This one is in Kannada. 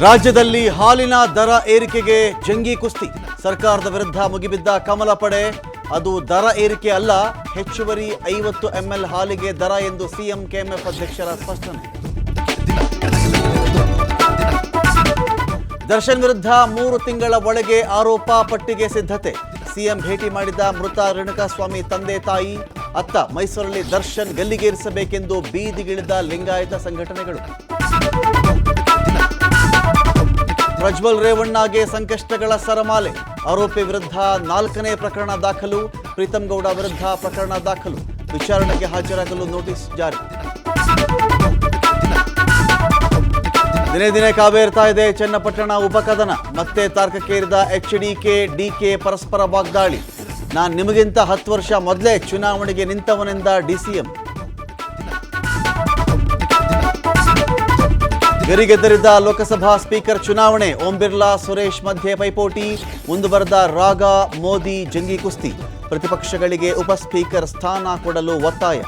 ರಾಜ್ಯದಲ್ಲಿ ಹಾಲಿನ ದರ ಏರಿಕೆಗೆ ಜಂಗಿ ಕುಸ್ತಿ. ಸರ್ಕಾರದ ವಿರುದ್ಧ ಮುಗಿಬಿದ್ದ ಕಮಲ ಪಡೆ. ಅದು ದರ ಏರಿಕೆ ಅಲ್ಲ, ಹೆಚ್ಚುವರಿ 50 ml ಹಾಲಿಗೆ ದರ ಎಂದು ಸಿಎಂ ಕೆಎಂಎಫ್ ಅಧ್ಯಕ್ಷರ ಸ್ಪಷ್ಟನೆ. ದರ್ಶನ್ ವಿರುದ್ಧ 3 ತಿಂಗಳ ಒಳಗೆ ಆರೋಪ ಪಟ್ಟಿಗೆ ಸಿದ್ಧತೆ. ಸಿಎಂ ಭೇಟಿ ಮಾಡಿದ ಮೃತ ರೇಣುಕಾಸ್ವಾಮಿ ತಂದೆ ತಾಯಿ. ಅತ್ತ ಮೈಸೂರಲ್ಲಿ ದರ್ಶನ್ ಗಲ್ಲಿಗೇರಿಸಬೇಕೆಂದು ಬೀದಿಗಿಳಿದ ಲಿಂಗಾಯತ ಸಂಘಟನೆಗಳು. ಪ್ರಜ್ವಲ್ ರೇವಣ್ಣಗೆ ಸಂಕಷ್ಟಗಳ ಸರಮಾಲೆ. ಆರೋಪಿ ವಿರುದ್ಧ 4ನೇ ಪ್ರಕರಣ ದಾಖಲು. ಪ್ರೀತಂ ಗೌಡ ವಿರುದ್ಧ ಪ್ರಕರಣ ದಾಖಲು. ವಿಚಾರಣೆಗೆ ಹಾಜರಾಗಲು ನೋಟಿಸ್ ಜಾರಿ. ದಿನೇ ದಿನೇ ಕಾವೇರ್ತಾ ಇದೆ ಚನ್ನಪಟ್ಟಣ ಉಪಕದನ. ಮತ್ತೆ ತಾರ್ಕಕ್ಕೇರಿದ ಡಿಕೆ ಪರಸ್ಪರ ವಾಗ್ದಾಳಿ. ನಾನು ನಿಮಗಿಂತ 10 ವರ್ಷ ಮೊದಲೇ ಚುನಾವಣೆಗೆ ನಿಂತವನೆಂದ ಡಿಸಿಎಂ. ಗರಿಗೆದರಿದ ಲೋಕಸಭಾ ಸ್ಪೀಕರ್ ಚುನಾವಣೆ. ಓಂ ಬಿರ್ಲಾ ಸುರೇಶ್ ಮಧ್ಯೆ ಪೈಪೋಟಿ. ಮುಂದುವರೆದ ರಾಗ ಮೋದಿ ಜಂಗಿ ಕುಸ್ತಿ. ಪ್ರತಿಪಕ್ಷಗಳಿಗೆ ಉಪಸ್ಪೀಕರ್ ಸ್ಥಾನ ಕೊಡಲು ಒತ್ತಾಯ.